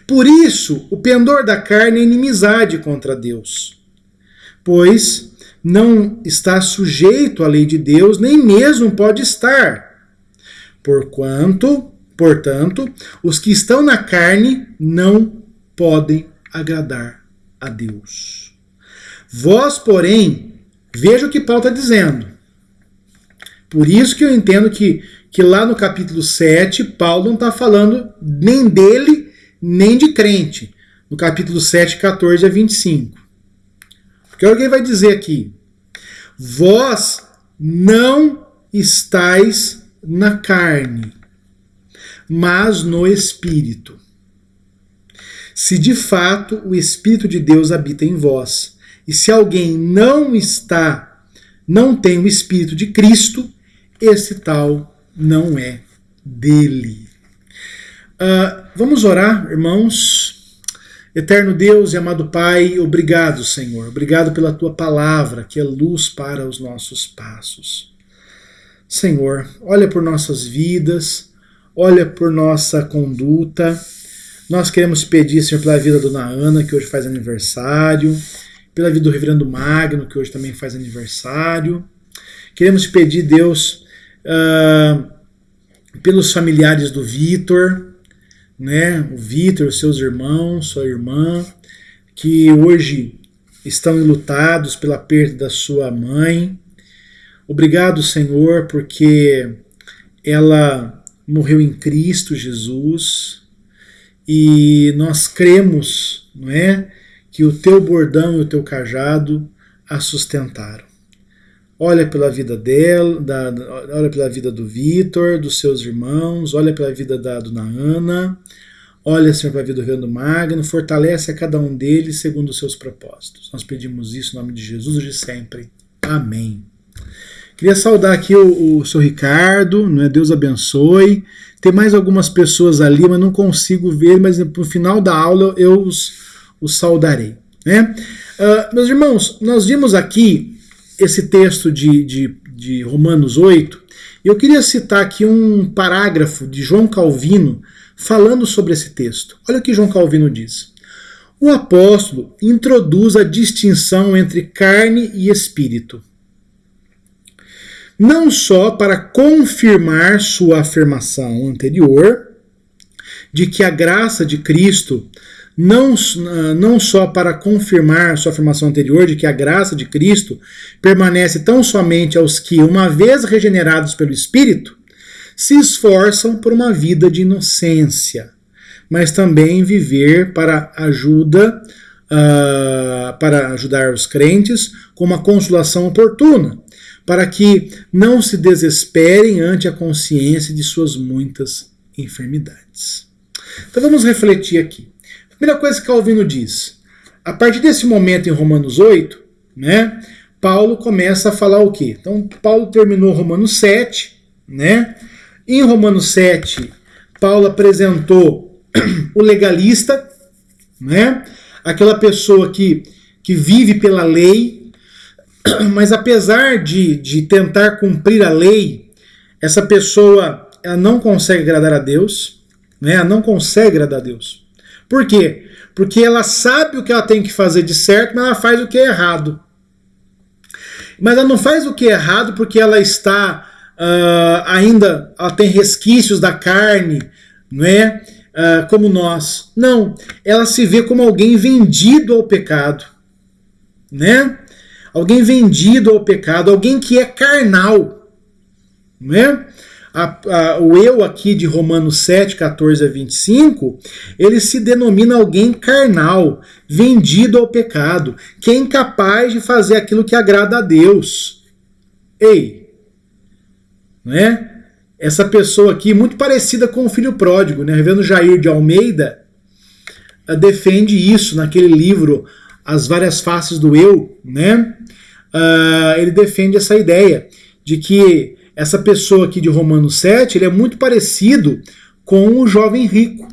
Por isso, o pendor da carne é inimizade contra Deus, pois não está sujeito à lei de Deus, nem mesmo pode estar. Portanto, os que estão na carne não podem agradar a Deus. Vós, porém, veja o que Paulo está dizendo. Por isso que eu entendo que lá no capítulo 7, Paulo não está falando nem dele, nem de crente. No capítulo 7, 14 a 25. Porque alguém vai dizer aqui: vós não estáis na carne, mas no Espírito. Se de fato o Espírito de Deus habita em vós. E se alguém não tem o Espírito de Cristo, esse tal não é dele. Vamos orar, irmãos. Eterno Deus e amado Pai, obrigado, Senhor. Obrigado pela Tua palavra, que é luz para os nossos passos. Senhor, olha por nossas vidas, olha por nossa conduta. Nós queremos pedir, Senhor, pela vida da Dona Ana, que hoje faz aniversário, pela vida do Reverendo Magno, que hoje também faz aniversário. Queremos pedir, Deus, pelos familiares do Vitor, né? O Vitor, os seus irmãos, sua irmã, que hoje estão enlutados pela perda da sua mãe. Obrigado, Senhor, porque ela morreu em Cristo Jesus e nós cremos, não é, que o teu bordão e o teu cajado a sustentaram. Olha pela vida dela, olha pela vida do Vitor, dos seus irmãos, olha pela vida da Dona Ana, olha, Senhor, pela vida do Reverendo Magno, fortalece a cada um deles segundo os seus propósitos. Nós pedimos isso em nome de Jesus hoje e sempre. Amém. Queria saudar aqui o seu Ricardo, né? Deus abençoe. Tem mais algumas pessoas ali, mas não consigo ver, mas no final da aula eu os saudarei. Né? Meus irmãos, nós vimos aqui esse texto de Romanos 8, e eu queria citar aqui um parágrafo de João Calvino falando sobre esse texto. Olha o que João Calvino diz. O apóstolo introduz a distinção entre carne e espírito, não só para confirmar sua afirmação anterior, de que a graça de Cristo, não só para confirmar sua afirmação anterior de que a graça de Cristo permanece tão somente aos que, uma vez regenerados pelo Espírito, se esforçam por uma vida de inocência, mas também viver para ajudar os crentes com uma consolação oportuna, para que não se desesperem ante a consciência de suas muitas enfermidades. Então vamos refletir aqui. Primeira coisa que Calvino diz, a partir desse momento em Romanos 8, né, Paulo começa a falar o quê? Então, Paulo terminou Romanos 7, né? Em Romanos 7, Paulo apresentou o legalista, né? Aquela pessoa que vive pela lei, mas apesar de tentar cumprir a lei, essa pessoa ela não consegue agradar a Deus, né? Ela não consegue agradar a Deus. Por quê? Porque ela sabe o que ela tem que fazer de certo, mas ela faz o que é errado. Mas ela não faz o que é errado porque ela está ainda, ela tem resquícios da carne, não é? Como nós. Não, ela se vê como alguém vendido ao pecado, né? Alguém vendido ao pecado, alguém que é carnal, né? O eu aqui de Romanos 7, 14 a 25, ele se denomina alguém carnal, vendido ao pecado, que é incapaz de fazer aquilo que agrada a Deus. Ei, né? essa pessoa aqui, muito parecida com o filho pródigo, né? O reverendo Jair de Almeida defende isso naquele livro As Várias Faces do Eu, né? Ele defende essa ideia de que essa pessoa aqui de Romanos 7, ele é muito parecido com o jovem rico.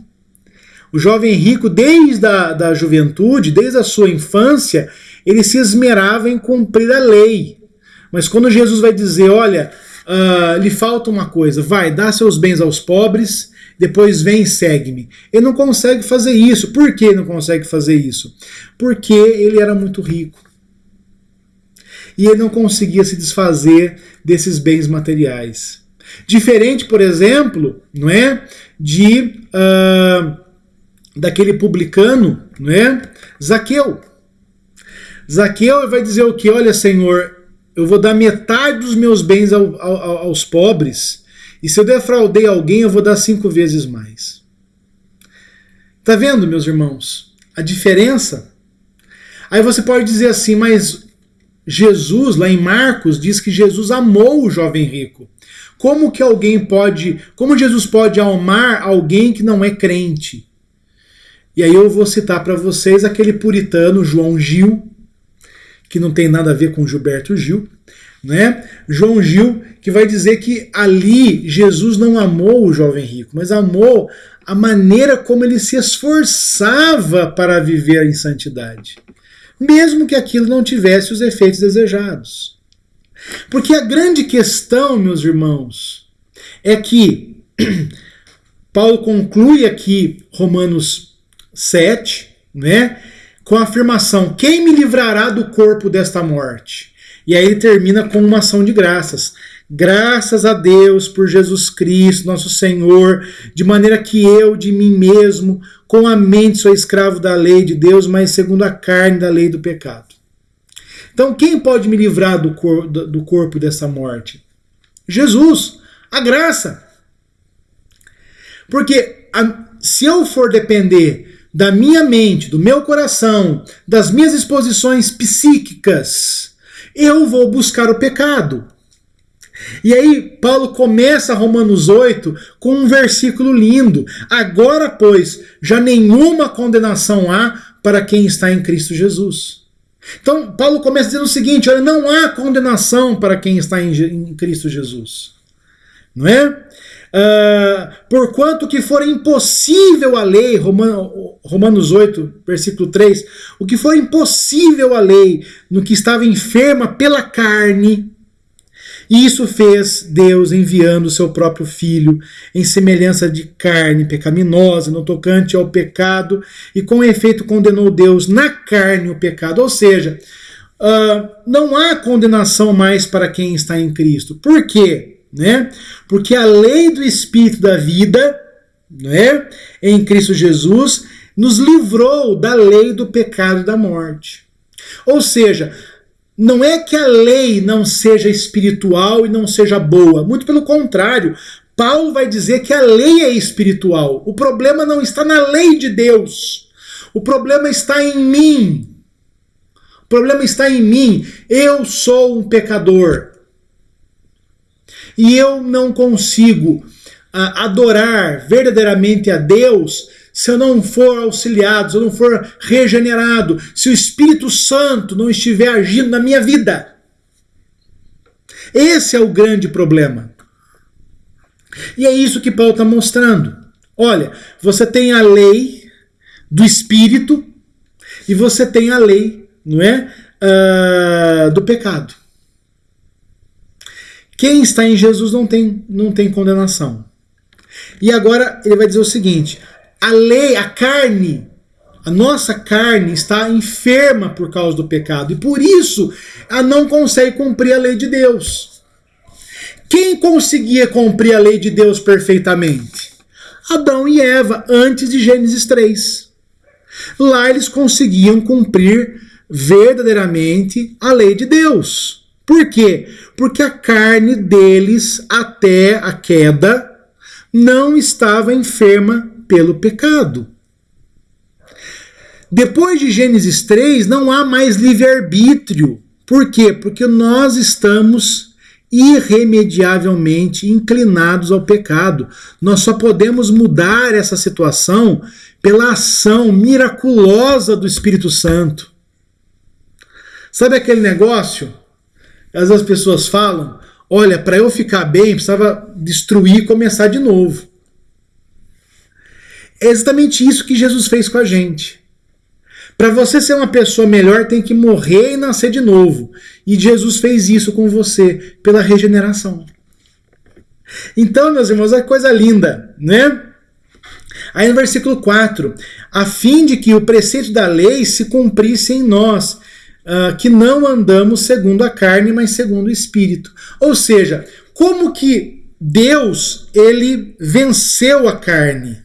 O jovem rico, desde a juventude, desde a sua infância, ele se esmerava em cumprir a lei. Mas quando Jesus vai dizer, olha, lhe falta uma coisa, vai, dá seus bens aos pobres, depois vem e segue-me. Ele não consegue fazer isso. Por que não consegue fazer isso? Porque ele era muito rico. E ele não conseguia se desfazer desses bens materiais. Diferente, por exemplo, não é, daquele publicano, não é, Zaqueu. Zaqueu vai dizer o que? Olha, Senhor, eu vou dar metade dos meus bens aos pobres, e se eu defraudei alguém, eu vou dar 5 vezes mais. Tá vendo, meus irmãos, a diferença? Aí você pode dizer assim, mas Jesus, lá em Marcos, diz que Jesus amou o jovem rico. Como Jesus pode amar alguém que não é crente? E aí eu vou citar para vocês aquele puritano João Gil, que não tem nada a ver com Gilberto Gil, né? João Gil, que vai dizer que ali Jesus não amou o jovem rico, mas amou a maneira como ele se esforçava para viver em santidade, mesmo que aquilo não tivesse os efeitos desejados. Porque a grande questão, meus irmãos, é que Paulo conclui aqui Romanos 7, né, com a afirmação, quem me livrará do corpo desta morte? E aí ele termina com uma ação de graças. Graças a Deus por Jesus Cristo, nosso Senhor, de maneira que eu, de mim mesmo, com a mente sou escravo da lei de Deus, mas segundo a carne da lei do pecado. Então quem pode me livrar do corpo dessa morte? Jesus, a graça. Porque se eu for depender da minha mente, do meu coração, das minhas disposições psíquicas, eu vou buscar o pecado. E aí Paulo começa Romanos 8 com um versículo lindo. Agora, pois, já nenhuma condenação há para quem está em Cristo Jesus. Então, Paulo começa dizendo o seguinte, olha, não há condenação para quem está em Cristo Jesus. Não é? Porquanto que for impossível a lei, Romanos 8, versículo 3, o que for impossível a lei no que estava enferma pela carne, isso fez Deus enviando o seu próprio Filho em semelhança de carne pecaminosa no tocante ao pecado e com efeito condenou Deus na carne o pecado. Ou seja, não há condenação mais para quem está em Cristo. Por quê? Né? Porque a lei do Espírito da vida, né, em Cristo Jesus nos livrou da lei do pecado e da morte. Ou seja, não é que a lei não seja espiritual e não seja boa, muito pelo contrário, Paulo vai dizer que a lei é espiritual. O problema não está na lei de Deus, o problema está em mim. O problema está em mim. Eu sou um pecador. E eu não consigo adorar verdadeiramente a Deus se eu não for auxiliado, se eu não for regenerado, se o Espírito Santo não estiver agindo na minha vida. Esse é o grande problema. E é isso que Paulo está mostrando. Olha, você tem a lei do Espírito e você tem a lei, não é, do pecado. Quem está em Jesus não tem condenação. E agora ele vai dizer o seguinte, a lei, a carne, a nossa carne está enferma por causa do pecado. E por isso ela não consegue cumprir a lei de Deus. Quem conseguia cumprir a lei de Deus perfeitamente? Adão e Eva, antes de Gênesis 3. Lá eles conseguiam cumprir verdadeiramente a lei de Deus. Por quê? Porque a carne deles, até a queda, não estava enferma pelo pecado. Depois de Gênesis 3, não há mais livre-arbítrio. Por quê? Porque nós estamos irremediavelmente inclinados ao pecado. Nós só podemos mudar essa situação pela ação miraculosa do Espírito Santo. Sabe aquele negócio? Às vezes as pessoas falam, olha, para eu ficar bem, precisava destruir e começar de novo. É exatamente isso que Jesus fez com a gente. Para você ser uma pessoa melhor, tem que morrer e nascer de novo. E Jesus fez isso com você, pela regeneração. Então, meus irmãos, é coisa linda, né? Aí no versículo 4, a fim de que o preceito da lei se cumprisse em nós, que não andamos segundo a carne, mas segundo o Espírito. Ou seja, como que Deus, ele venceu a carne?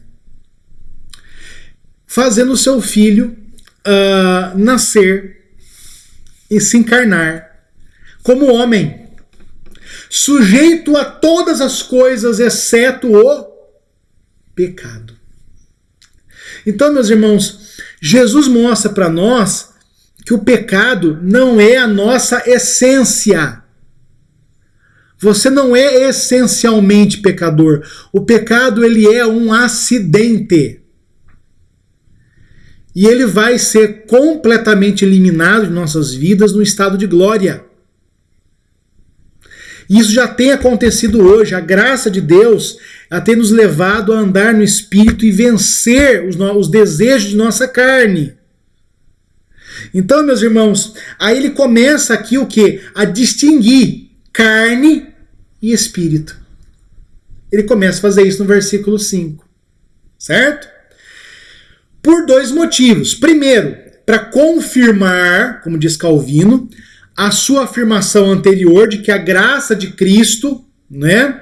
Fazendo o seu Filho nascer e se encarnar como homem, sujeito a todas as coisas, exceto o pecado. Então, meus irmãos, Jesus mostra para nós que o pecado não é a nossa essência. Você não é essencialmente pecador. O pecado, ele é um acidente. E ele vai ser completamente eliminado de nossas vidas no estado de glória. Isso já tem acontecido hoje. A graça de Deus tem nos levado a andar no Espírito e vencer os desejos de nossa carne. Então, meus irmãos, aí ele começa aqui o quê? A distinguir carne e Espírito. Ele começa a fazer isso no versículo 5. Certo? Por dois motivos. Primeiro, para confirmar, como diz Calvino, a sua afirmação anterior de que a graça de Cristo, né,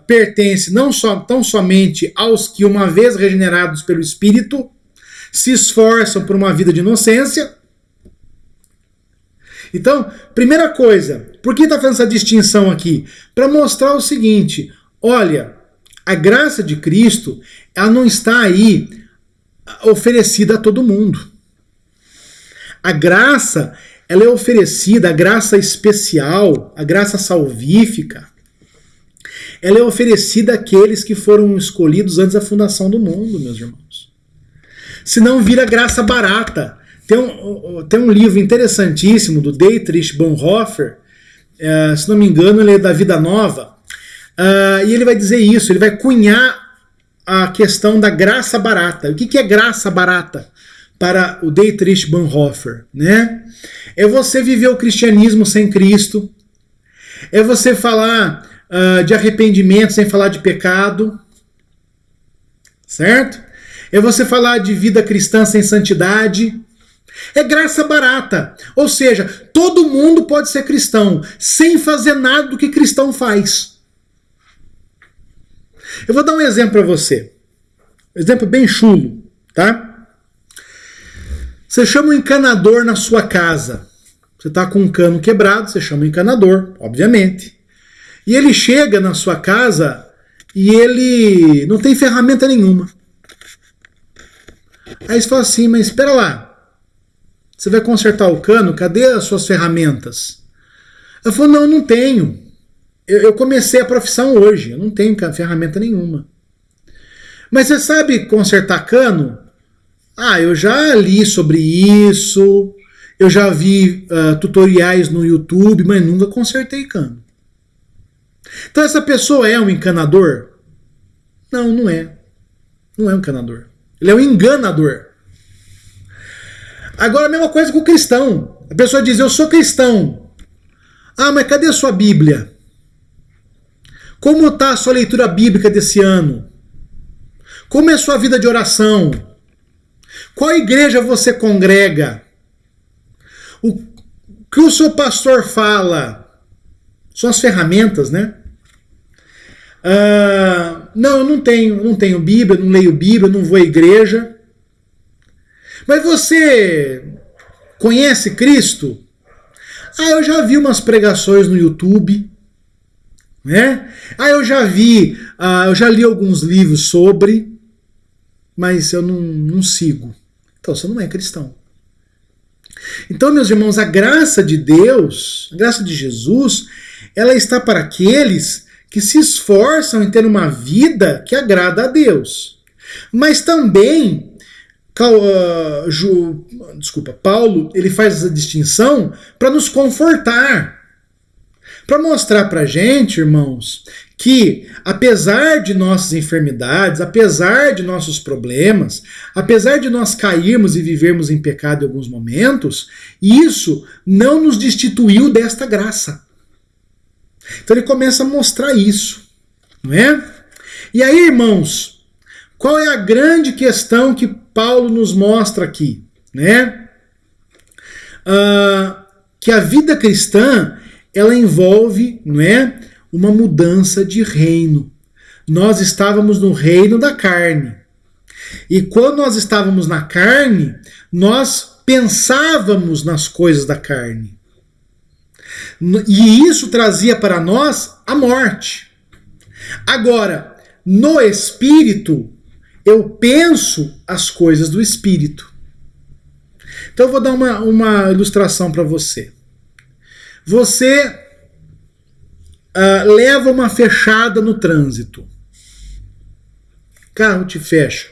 pertence não tão somente aos que, uma vez regenerados pelo Espírito, se esforçam por uma vida de inocência. Então, primeira coisa, por que está fazendo essa distinção aqui? Para mostrar o seguinte, olha, a graça de Cristo, ela não está aí oferecida a todo mundo. A graça, ela é oferecida, a graça especial, a graça salvífica, ela é oferecida àqueles que foram escolhidos antes da fundação do mundo, meus irmãos. Senão vira graça barata. Tem um livro interessantíssimo do Dietrich Bonhoeffer, se não me engano, ele é da Vida Nova, e ele vai dizer isso, ele vai cunhar a questão da graça barata. O que é graça barata para o Dietrich Bonhoeffer? Né? É você viver o cristianismo sem Cristo, é você falar de arrependimento sem falar de pecado, certo? É você falar de vida cristã sem santidade. É graça barata. Ou seja, todo mundo pode ser cristão sem fazer nada do que cristão faz. Eu vou dar um exemplo para você. Um exemplo bem chulo, tá? Você chama um encanador na sua casa. Você está com um cano quebrado, você chama um encanador, obviamente. E ele chega na sua casa e ele não tem ferramenta nenhuma. Aí você fala assim, mas espera lá. Você vai consertar o cano, cadê as suas ferramentas? Eu falo, não, eu não tenho. Eu comecei a profissão hoje, eu não tenho ferramenta nenhuma. Mas você sabe consertar cano? Eu já li sobre isso, eu já vi tutoriais no YouTube, mas nunca consertei cano. Então essa pessoa é um encanador? Não, não é. Não é um encanador. Ele é um enganador. Agora a mesma coisa com o cristão. A pessoa diz, eu sou cristão. Mas cadê a sua Bíblia? Como está a sua leitura bíblica desse ano? Como é a sua vida de oração? Qual igreja você congrega? O que o seu pastor fala? São as ferramentas, né? Não, eu não tenho Bíblia, não leio Bíblia, não vou à igreja. Mas você conhece Cristo? Eu já vi umas pregações no YouTube, né? Eu já li alguns livros sobre, mas eu não sigo. Então você não é cristão. Então, meus irmãos, a graça de Deus, a graça de Jesus, ela está para aqueles que se esforçam em ter uma vida que agrada a Deus. Mas também, Paulo, ele faz essa distinção para nos confortar, para mostrar para a gente, irmãos, que apesar de nossas enfermidades, apesar de nossos problemas, apesar de nós cairmos e vivermos em pecado em alguns momentos, isso não nos destituiu desta graça. Então ele começa a mostrar isso, não é? E aí, irmãos, qual é a grande questão que Paulo nos mostra aqui, né? Que a vida cristã, ela envolve, não é, uma mudança de reino. Nós estávamos no reino da carne. E quando nós estávamos na carne, nós pensávamos nas coisas da carne. E isso trazia para nós a morte. Agora, no Espírito, eu penso as coisas do Espírito. Então eu vou dar uma ilustração para você. Você leva uma fechada no trânsito. Carro te fecha.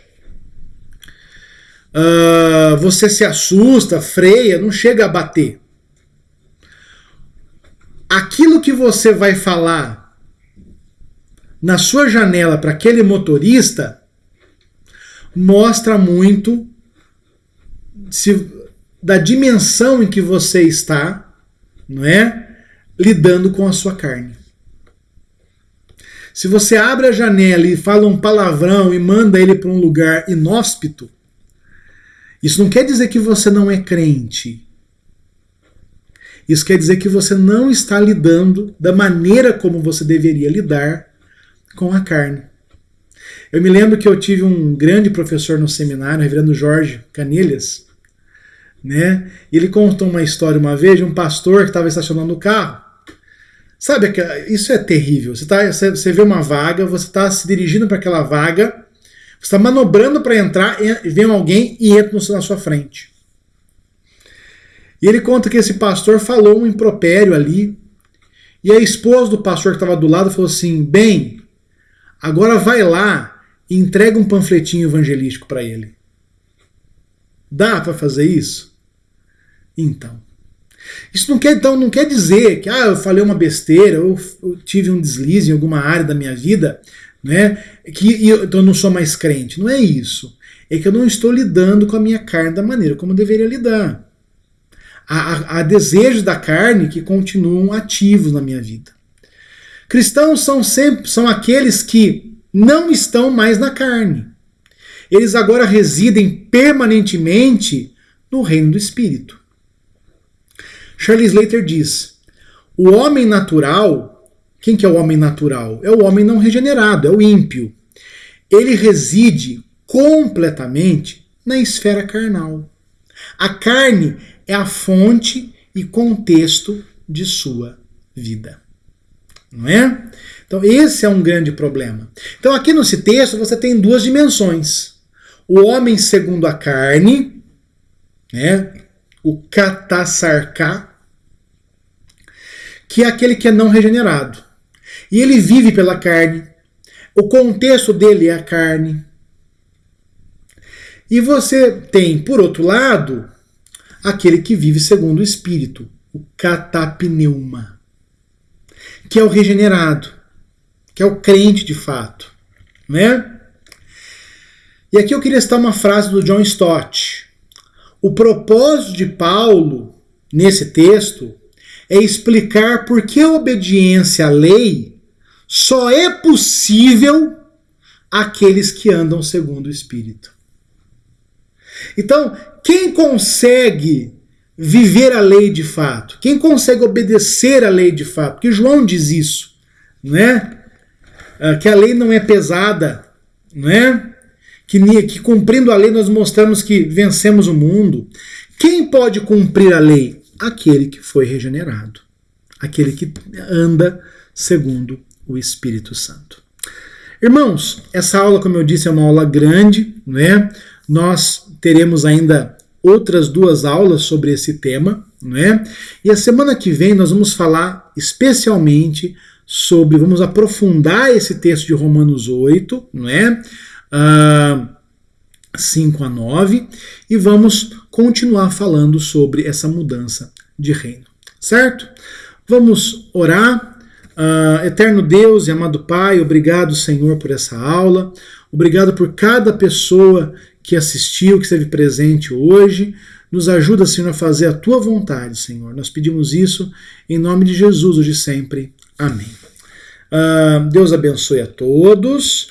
Você se assusta, freia, não chega a bater. Aquilo que você vai falar na sua janela para aquele motorista mostra muito da dimensão em que você está, não é? Lidando com a sua carne. Se você abre a janela e fala um palavrão e manda ele para um lugar inóspito, isso não quer dizer que você não é crente. Isso quer dizer que você não está lidando da maneira como você deveria lidar com a carne. Eu me lembro que eu tive um grande professor no seminário, o reverendo Jorge Canilhas, né? E ele contou uma história uma vez de um pastor que estava estacionando o carro. Sabe, isso é terrível. Você vê uma vaga, você está se dirigindo para aquela vaga, você está manobrando para entrar, vem alguém e entra na sua frente. E ele conta que esse pastor falou um impropério ali, e a esposa do pastor que estava do lado falou assim: bem, agora vai lá e entrega um panfletinho evangelístico para ele. Dá para fazer isso? Então. Isso não quer dizer que eu falei uma besteira, eu tive um deslize em alguma área da minha vida, né, então eu não sou mais crente. Não é isso. É que eu não estou lidando com a minha carne da maneira como eu deveria lidar. Há desejos da carne que continuam ativos na minha vida. Cristãos são aqueles que não estão mais na carne. Eles agora residem permanentemente no reino do Espírito. Charles Slater diz: o homem natural, quem que é o homem natural? É o homem não regenerado, é o ímpio. Ele reside completamente na esfera carnal. A carne é a fonte e contexto de sua vida. Não é? Então esse é um grande problema. Então aqui nesse texto você tem duas dimensões. O homem segundo a carne, né? O katassarká, que é aquele que é não regenerado. E ele vive pela carne. O contexto dele é a carne. E você tem, por outro lado, aquele que vive segundo o Espírito, o katapneuma, que é o regenerado, que é o crente de fato, né? E aqui eu queria citar uma frase do John Stott. O propósito de Paulo, nesse texto, é explicar por que a obediência à lei só é possível àqueles que andam segundo o Espírito. Então, quem consegue viver a lei de fato? Quem consegue obedecer a lei de fato? Porque João diz isso, não é? Que a lei não é pesada, não é? Que cumprindo a lei nós mostramos que vencemos o mundo. Quem pode cumprir a lei? Aquele que foi regenerado. Aquele que anda segundo o Espírito Santo. Irmãos, essa aula, como eu disse, é uma aula grande, não é? Nós teremos ainda outras 2 aulas sobre esse tema, não é? E a semana que vem nós vamos falar especialmente sobre, vamos aprofundar esse texto de Romanos 8, não é? 5 a 9, e vamos continuar falando sobre essa mudança de reino, certo? Vamos orar. Eterno Deus e amado Pai, obrigado, Senhor, por essa aula, obrigado por cada pessoa que assistiu, que esteve presente hoje. Nos ajuda, Senhor, a fazer a Tua vontade, Senhor. Nós pedimos isso em nome de Jesus, hoje e sempre. Amém. Deus abençoe a todos